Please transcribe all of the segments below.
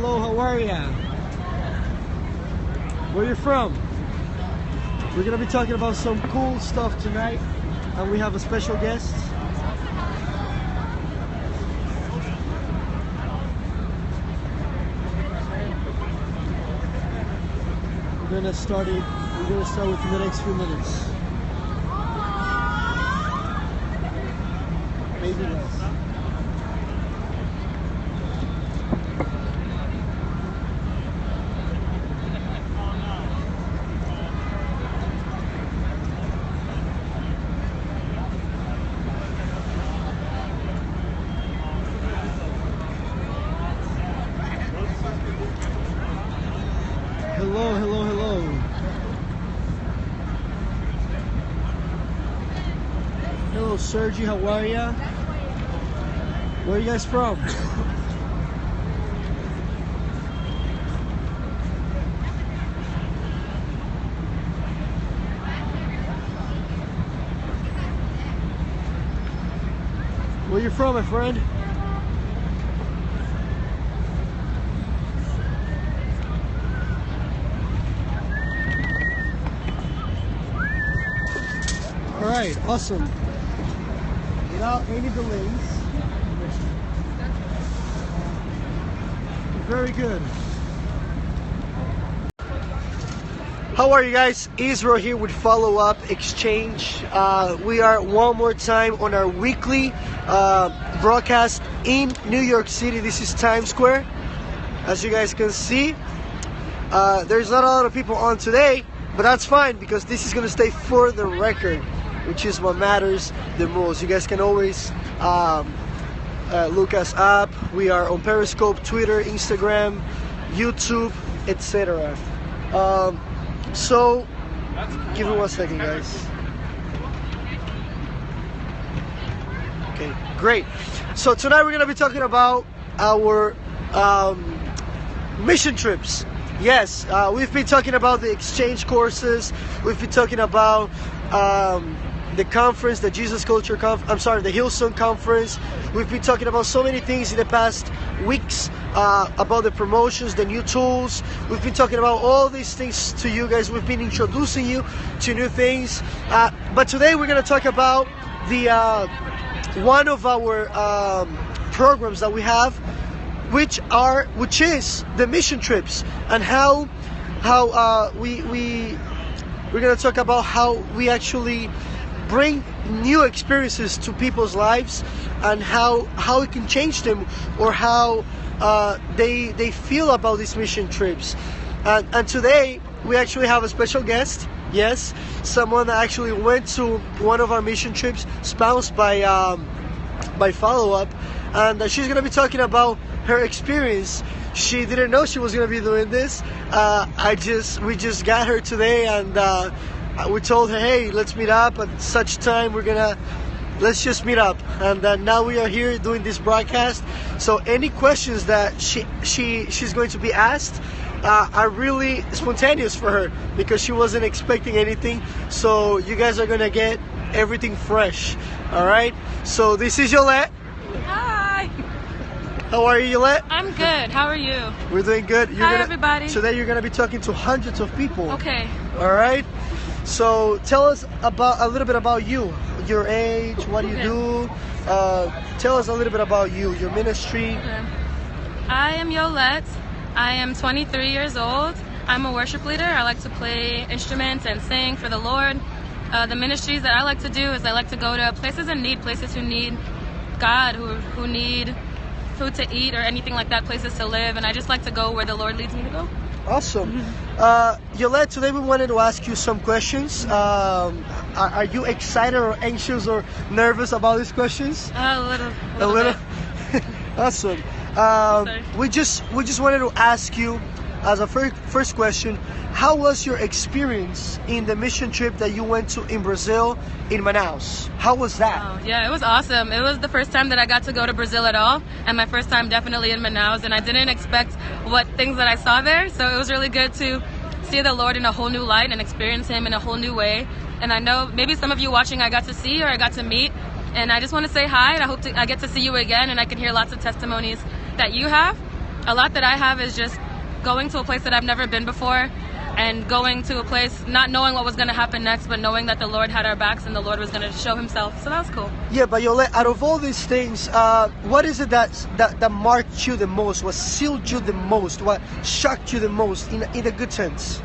hello, how are ya? Where you from? We're gonna be talking about some cool stuff tonight, and we have a special guest. We're gonna start within the next few minutes. Maybe less. Hello, hello, hello. Hello, Sergi, how are ya? Where are you guys from? Where you from, my friend? All right, awesome. Without any delays. Very good. How are you guys? Israel here with FollowUp Exchange. We are one more time on our weekly broadcast in New York City. This is Times Square. As you guys can see, there's not a lot of people on today, but that's fine because this is going to stay for the record, which is what matters the most. You guys can always look us up. We are on Periscope, Twitter, Instagram, YouTube, etc. So, give me 1 second, guys. Okay, great. So tonight we're gonna be talking about our mission trips. Yes, we've been talking about the exchange courses. We've been talking about the conference, the Jesus Culture the Hillsong Conference. We've been talking about so many things in the past weeks, about the promotions, the new tools. We've been talking about all these things to you guys. We've been introducing you to new things. But today we're going to talk about the one of our programs that we have, which is the mission trips, and how we're going to talk about how we actually bring new experiences to people's lives, and how it can change them, or how they feel about these mission trips. And today we actually have a special guest. Yes, someone that actually went to one of our mission trips, sponsored by FollowUp, and she's gonna be talking about her experience. She didn't know she was gonna be doing this. We just got her today, and we told her, hey, let's meet up at such time. Let's just meet up. And now we are here doing this broadcast. So any questions that she's going to be asked are really spontaneous for her, because she wasn't expecting anything. So you guys are gonna get everything fresh. All right. So this is Yolette. Hi. How are you, Yolette? I'm good. How are you? We're doing good. Hi, everybody. Today you're gonna be talking to hundreds of people. Okay. All right. So tell us a little bit about you, your age, what do you do? Tell us a little bit about you, your ministry. Okay. I am Yolette. I am 23 years old. I'm a worship leader. I like to play instruments and sing for the Lord. The ministries that I like to do is I like to go to places in need, places who need God, who need food to eat or anything like that, places to live, and I just like to go where the Lord leads me to go. Awesome. Yolette, today we wanted to ask you some questions. Are you excited or anxious or nervous about these questions? A little. Awesome. We just wanted to ask you, as a first question, how was your experience in the mission trip that you went to in Brazil, in Manaus? How was that? Oh, yeah, it was awesome. It was the first time that I got to go to Brazil at all, and my first time definitely in Manaus, and I didn't expect what things that I saw there, so it was really good to see the Lord in a whole new light and experience Him in a whole new way. And I know maybe some of you watching I got to see or I got to meet, and I just want to say hi, and I hope I get to see you again, and I can hear lots of testimonies that you have. a lot that I have is just going to a place that I've never been before, and going to a place not knowing what was going to happen next, but knowing that the Lord had our backs and the Lord was going to show himself. So that was cool. Yeah, but Yolette, out of all these things, what is it that marked you the most, what sealed you the most, what shocked you the most in a good sense?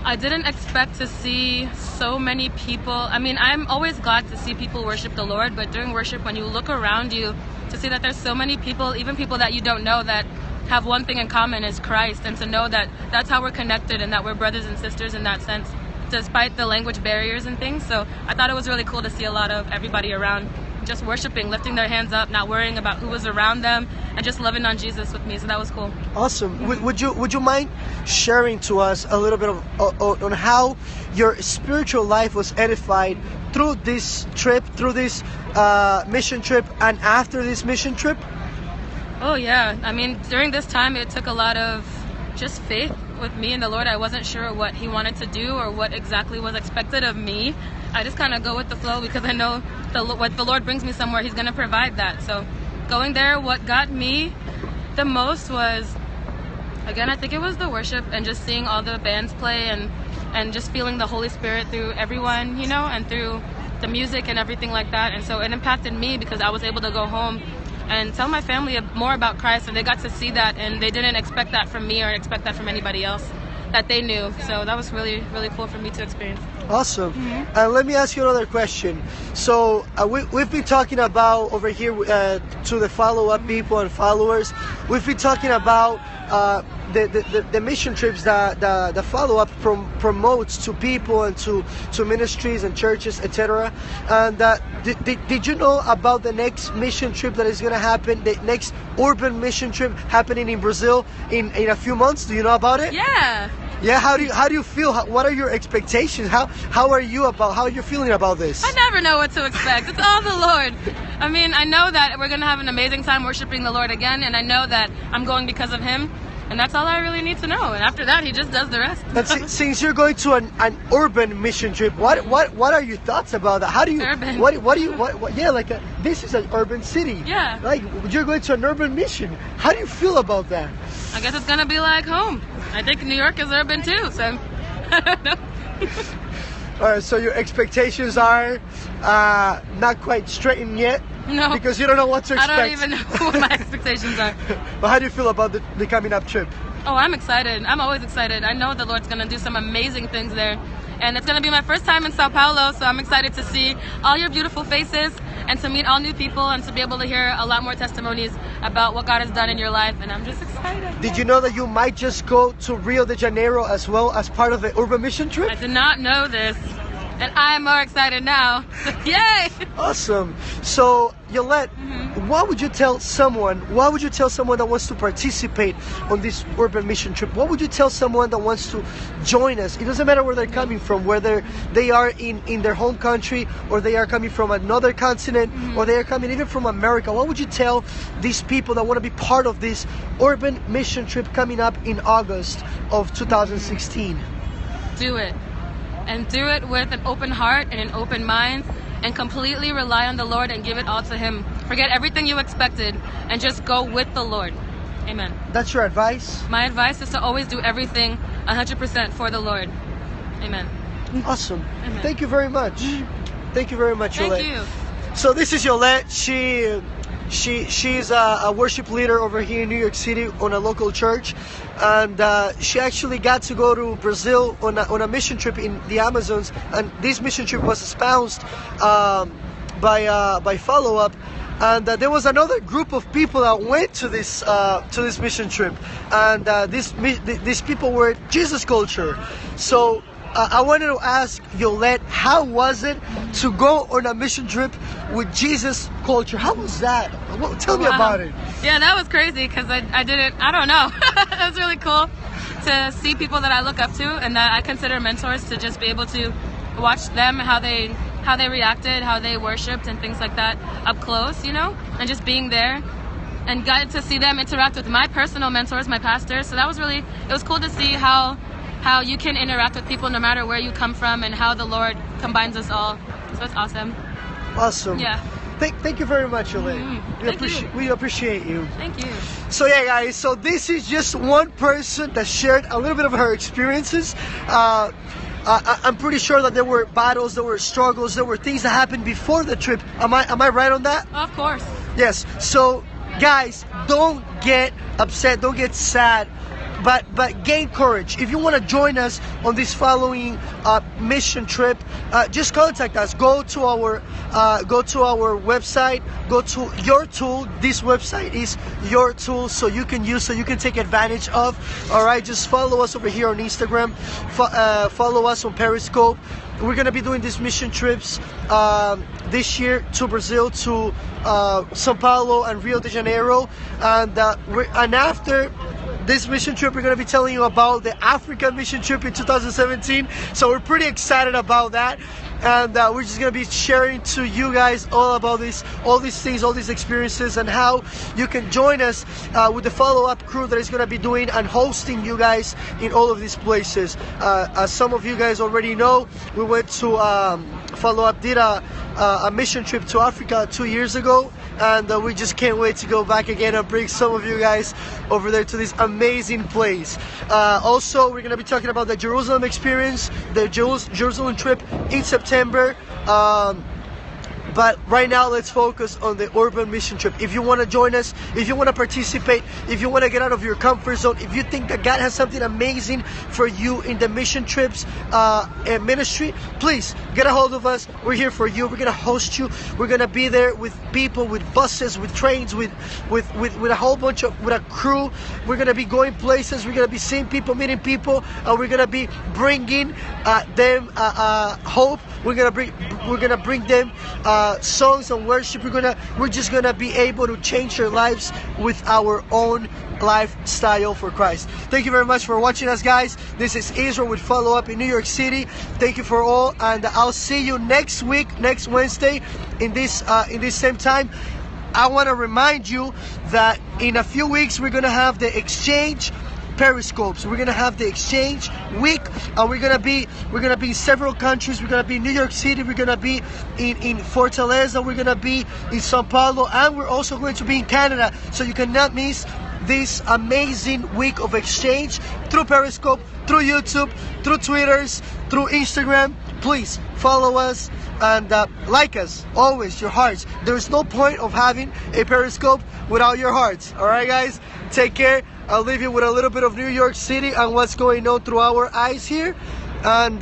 I didn't expect to see so many people. I mean, I'm always glad to see people worship the Lord, but during worship, when you look around you, to see that there's so many people, even people that you don't know, that have one thing in common is Christ, and to know that that's how we're connected and that we're brothers and sisters in that sense, despite the language barriers and things. So I thought it was really cool to see a lot of everybody around just worshiping, lifting their hands up, not worrying about who was around them, and just loving on Jesus with me. So that was cool. Awesome. Would you mind sharing to us a little bit on how your spiritual life was edified through this trip, through this mission trip, and after this mission trip? Oh yeah, I mean, during this time it took a lot of just faith with me and the Lord. I wasn't sure what he wanted to do or what exactly was expected of me. I just kind of go with the flow because I know what the Lord brings me somewhere, he's going to provide that. So going there, what got me the most was, again, I think it was the worship and just seeing all the bands play and just feeling the Holy Spirit through everyone, you know, and through the music and everything like that. And so it impacted me because I was able to go home and tell my family more about Christ, and they got to see that, and they didn't expect that from me or expect that from anybody else that they knew. So that was really, really cool for me to experience. Awesome. Let me ask you another question. So we've been talking about over here to the follow-up people and followers, we've been talking about the mission trips that the follow-up promotes to people and to ministries and churches, etc. And did you know about the next mission trip that is going to happen, the next urban mission trip happening in Brazil in a few months? Do you know about it? Yeah. Yeah, how do you feel? What are your expectations? How are you feeling about this? I never know what to expect. It's all the Lord. I mean, I know that we're going to have an amazing time worshiping the Lord again, and I know that I'm going because of him, and that's all I really need to know. And after that, he just does the rest. Since you're going to an urban mission trip, what are your thoughts about that? How do you urban? This is an urban city. Yeah. Like, you're going to an urban mission. How do you feel about that? I guess it's gonna be like home. I think New York is urban too, so I don't know. All right, so your expectations are not quite straightened yet? No. Because you don't know what to expect. I don't even know what my expectations are. But how do you feel about the coming up trip? Oh, I'm excited. I'm always excited. I know the Lord's gonna do some amazing things there. And it's gonna be my first time in Sao Paulo, so I'm excited to see all your beautiful faces and to meet all new people and to be able to hear a lot more testimonies about what God has done in your life, and I'm just excited. Did you know that you might just go to Rio de Janeiro as well as part of the urban mission trip? I did not know this, and I am more excited now. Yay! Awesome. So, Yolette, what would you tell someone that wants to participate on this urban mission trip? What would you tell someone that wants to join us? It doesn't matter where they're coming from, whether they are in their home country or they are coming from another continent or they are coming even from America. What would you tell these people that want to be part of this urban mission trip coming up in August of 2016? Do it. And do it with an open heart and an open mind, and completely rely on the Lord and give it all to him. Forget everything you expected and just go with the Lord. Amen. That's your advice? My advice is to always do everything 100% for the Lord. Amen. Awesome. Amen. Thank you very much. Thank you very much, Yolette. Thank you. So this is Yolette. She's a worship leader over here in New York City on a local church, and she actually got to go to Brazil on a mission trip in the Amazons, and this mission trip was espoused by FollowUp, and there was another group of people that went to this mission trip, and these people were Jesus culture. So I wanted to ask Yolette, how was it to go on a mission trip with Jesus culture? How was that? Tell me about it. Yeah, that was crazy because I don't know. It was really cool to see people that I look up to and that I consider mentors, to just be able to watch them, how they reacted, how they worshipped and things like that up close, you know, and just being there and got to see them interact with my personal mentors, my pastors. So that was it was cool to see how you can interact with people no matter where you come from and how the Lord combines us all. So it's awesome. Awesome. Yeah. thank you very much, Yolette. We appreciate you. Thank you. So yeah, guys, so this is just one person that shared a little bit of her experiences. I'm pretty sure that there were battles, there were struggles, there were things that happened before the trip. Am I right on that? Of course. Yes. So guys, don't get upset, don't get sad, but gain courage. If you want to join us on this following mission trip, just contact us. Go to our website, go to Your Tool. This website is Your Tool, so you can use, so you can take advantage of. All right, just follow us over here on Instagram, follow us on Periscope. We're gonna be doing these mission trips this year to Brazil, to São Paulo and Rio de Janeiro, and after this mission trip, we're going to be telling you about the Africa mission trip in 2017. So we're pretty excited about that. And we're just going to be sharing to you guys all about all these things, all these experiences, and how you can join us with the follow-up crew that is going to be doing and hosting you guys in all of these places. As some of you guys already know, we went to follow-up, did a mission trip to Africa 2 years ago, and we just can't wait to go back again and bring some of you guys over there to this amazing place. Also, we're going to be talking about the Jerusalem experience, the Jerusalem trip in September. But right now, let's focus on the urban mission trip. If you want to join us, if you want to participate, if you want to get out of your comfort zone, if you think that God has something amazing for you in the mission trips and ministry, please get a hold of us. We're here for you. We're going to host you. We're going to be there with people, with buses, with trains, with a whole bunch of, with a crew. We're going to be going places. We're going to be seeing people, meeting people, and we're going to be bringing them hope. We're going to bring them songs and worship. We're just gonna be able to change your lives with our own lifestyle for Christ. Thank you very much for watching us, guys. This is Israel with Follow Up in New York City. Thank you for all, and I'll see you next week, next Wednesday, in this same time. I want to remind you that in a few weeks we're gonna have the exchange Periscopes. We're gonna have the exchange week, and we're gonna be in several countries. We're gonna be in New York City. We're gonna be in Fortaleza. We're gonna be in São Paulo, and we're also going to be in Canada. So you cannot miss this amazing week of exchange through Periscope, through YouTube, through Twitters, through Instagram. Please follow us and like us. Always, your hearts. There's no point of having a Periscope without your hearts. All right, guys. Take care. I'll leave you with a little bit of New York City and what's going on through our eyes here. And